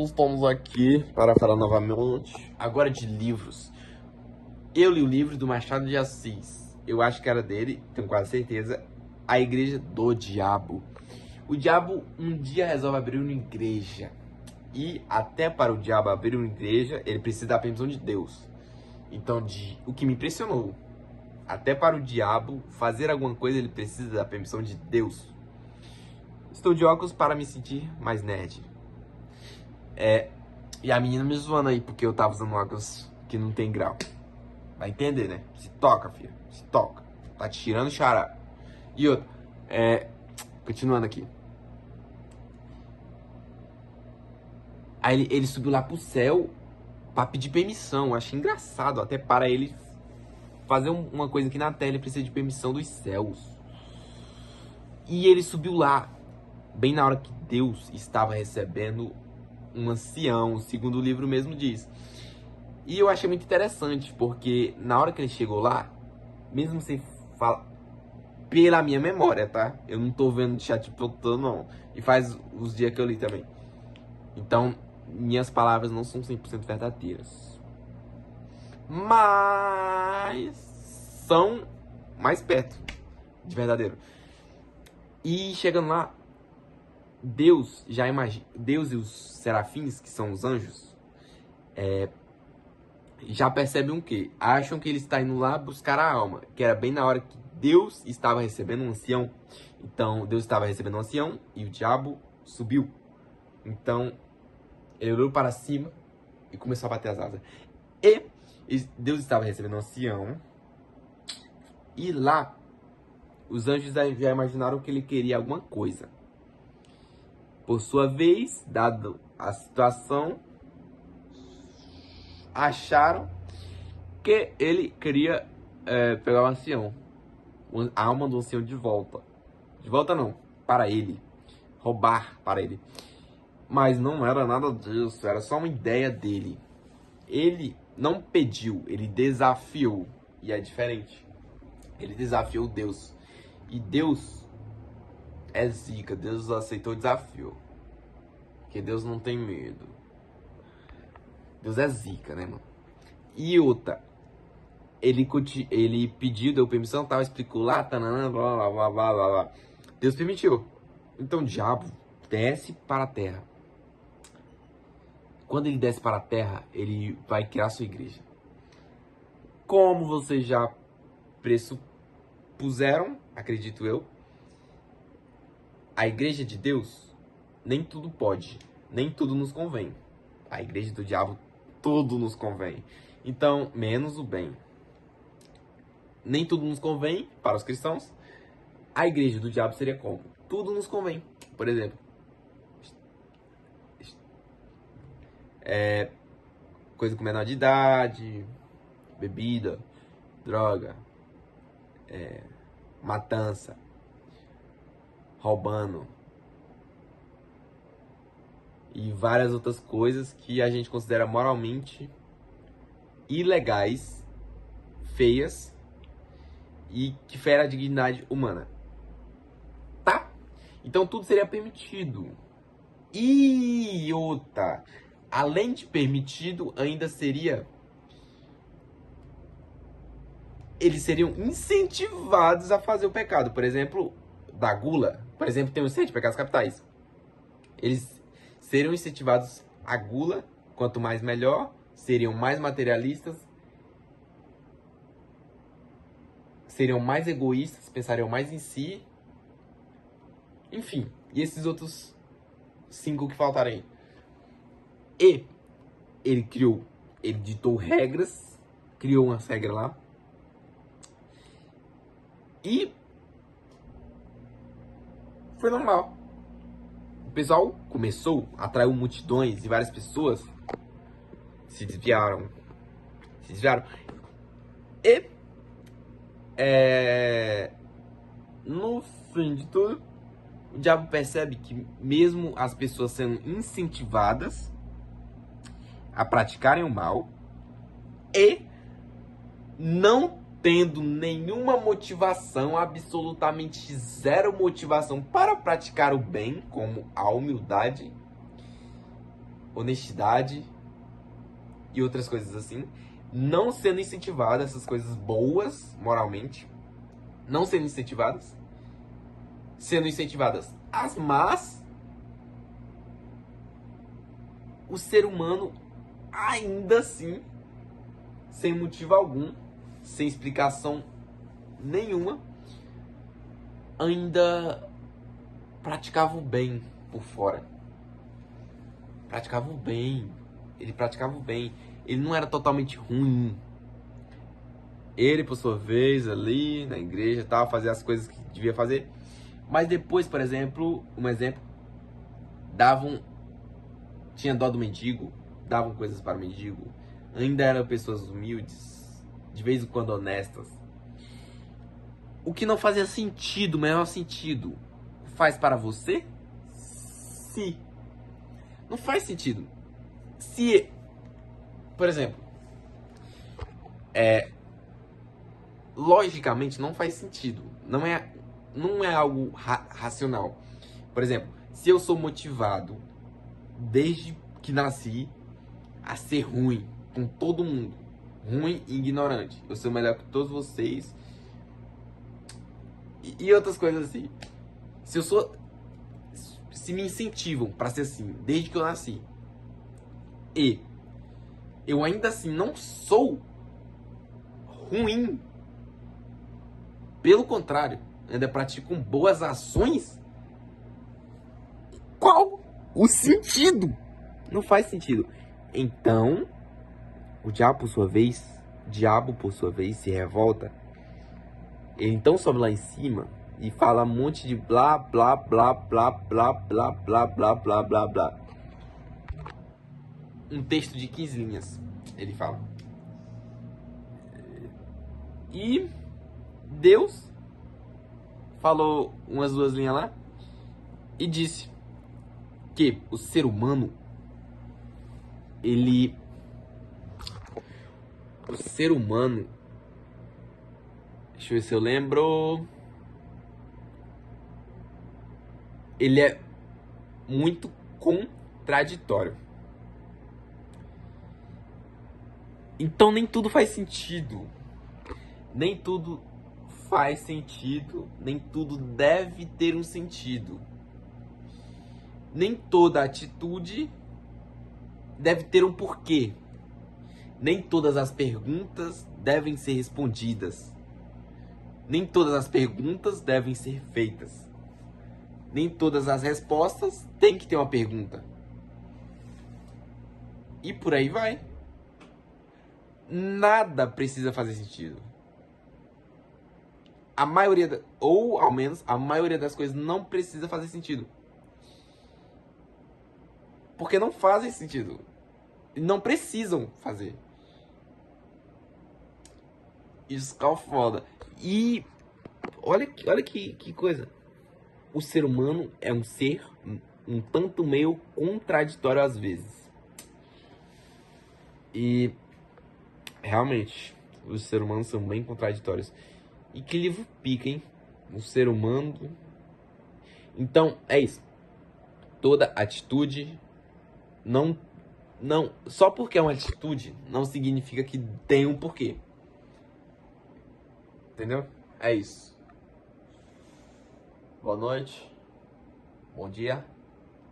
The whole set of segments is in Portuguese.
Estamos aqui para falar novamente. Agora de livros. Eu li o livro do Machado de Assis. Eu acho que era dele, tenho quase certeza. A Igreja do Diabo. O diabo um dia resolve abrir uma igreja. E até para o diabo abrir uma igreja, ele precisa da permissão de Deus. Então, o que me impressionou, até para o diabo fazer alguma coisa, ele precisa da permissão de Deus. Estou de óculos para me sentir mais nerd. E a menina me zoando aí, porque eu tava usando óculos que não tem grau. Vai entender, né? Se toca, filha. Se toca. Tá te tirando xará. E outra, continuando aqui. Aí ele subiu lá pro céu pra pedir permissão. Eu achei engraçado. Até para ele fazer uma coisa aqui na Terra, ele precisa de permissão dos céus. E ele subiu lá, bem na hora que Deus estava recebendo um ancião, segundo o livro mesmo diz. E eu achei muito interessante, porque na hora que ele chegou lá, mesmo sem falar, pela minha memória, tá? Eu não tô vendo de chat todo, não. E faz os dias que eu li também. Então, minhas palavras não são 100% verdadeiras. Mas são mais perto de verdadeiro. E chegando lá, Deus já imagina, Deus e os serafins, que são os anjos, já percebem o quê? Acham que ele está indo lá buscar a alma, que era bem na hora que Deus estava recebendo um ancião. Então, Deus estava recebendo um ancião e o diabo subiu. Então, ele olhou para cima e começou a bater as asas. E Deus estava recebendo um ancião. E lá, os anjos já imaginaram que ele queria alguma coisa. Por sua vez, dado a situação, acharam que ele queria pegar o ancião, a alma do ancião de volta. De volta não, para ele. Roubar para ele. Mas não era nada disso, era só uma ideia dele. Ele não pediu, ele desafiou. E é diferente. Ele desafiou Deus. E Deus é zica, Deus aceitou o desafio. Porque Deus não tem medo. Deus é zica, né, mano? E outra, ele pediu, deu permissão, tal, explicou lá, tanana, blá, blá, blá, blá, blá, blá. Deus permitiu. Então o diabo desce para a terra. Quando ele desce para a terra, ele vai criar sua igreja. Como vocês já pressupuseram, acredito eu, a igreja de Deus, nem tudo pode, nem tudo nos convém. A igreja do diabo, tudo nos convém. Então, menos o bem. Nem tudo nos convém para os cristãos. A igreja do diabo seria como? Tudo nos convém. Por exemplo, coisa com menor de idade, bebida, droga, matança, roubando e várias outras coisas que a gente considera moralmente ilegais, feias e que fere a dignidade humana. Tá? Então tudo seria permitido. E outra, além de permitido, ainda seria... Eles seriam incentivados a fazer o pecado. Por exemplo, da gula. Por exemplo, tem os 7 pecados capitais. Eles seriam incentivados à gula. Quanto mais melhor. Seriam mais materialistas. Seriam mais egoístas. Pensariam mais em si. Enfim. E esses outros 5 que faltarem. E ele ditou regras. Criou umas regras lá. E foi normal. O pessoal começou, atraiu multidões e várias pessoas se desviaram. E no fim de tudo, o diabo percebe que mesmo as pessoas sendo incentivadas a praticarem o mal e não tendo nenhuma motivação, absolutamente zero motivação para praticar o bem, como a humildade, honestidade e outras coisas assim, não sendo incentivadas, essas coisas boas, moralmente, não sendo incentivadas, sendo incentivadas as más, o ser humano ainda assim, sem motivo algum, sem explicação nenhuma, ainda praticava o bem por fora. Praticava o bem. Ele praticava o bem. Ele não era totalmente ruim. Ele, por sua vez, ali na igreja, tal, fazia as coisas que devia fazer. Mas depois, por exemplo, tinha dó do mendigo, davam coisas para o mendigo. Ainda eram pessoas humildes, de vez em quando honestas. O que não fazia sentido, o menor sentido, faz para você? Se não faz sentido. Se, por exemplo, logicamente não faz sentido. Não é algo racional. Por exemplo, se eu sou motivado desde que nasci a ser ruim com todo mundo, ruim e ignorante, eu sou melhor que todos vocês e outras coisas assim. Se me incentivam para ser assim desde que eu nasci e eu ainda assim não sou ruim, pelo contrário, ainda pratico boas ações, qual o sentido? Não faz sentido. Então, o diabo por sua vez se revolta. Ele então sobe lá em cima e fala um monte de blá blá blá blá blá blá blá blá blá blá blá. Um texto de 15 linhas, ele fala. E Deus falou umas 2 linhas lá e disse que o ser humano, deixa eu ver se eu lembro, ele é muito contraditório. Então nem tudo faz sentido. Nem tudo faz sentido, nem tudo deve ter um sentido. Nem toda atitude deve ter um porquê. Nem todas as perguntas devem ser respondidas. Nem todas as perguntas devem ser feitas. Nem todas as respostas têm que ter uma pergunta. E por aí vai. Nada precisa fazer sentido. Ou ao menos a maioria das coisas não precisa fazer sentido. Porque não fazem sentido. Não precisam fazer. Isso é foda. E olha que coisa. O ser humano é um ser um tanto meio contraditório às vezes. E realmente, os seres humanos são bem contraditórios. E que livro pica, hein? O ser humano. Então, é isso. Toda atitude não, só porque é uma atitude não significa que tem um porquê. Entendeu? É isso. Boa noite. Bom dia.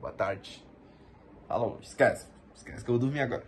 Boa tarde. Falou. Esquece que eu vou dormir agora.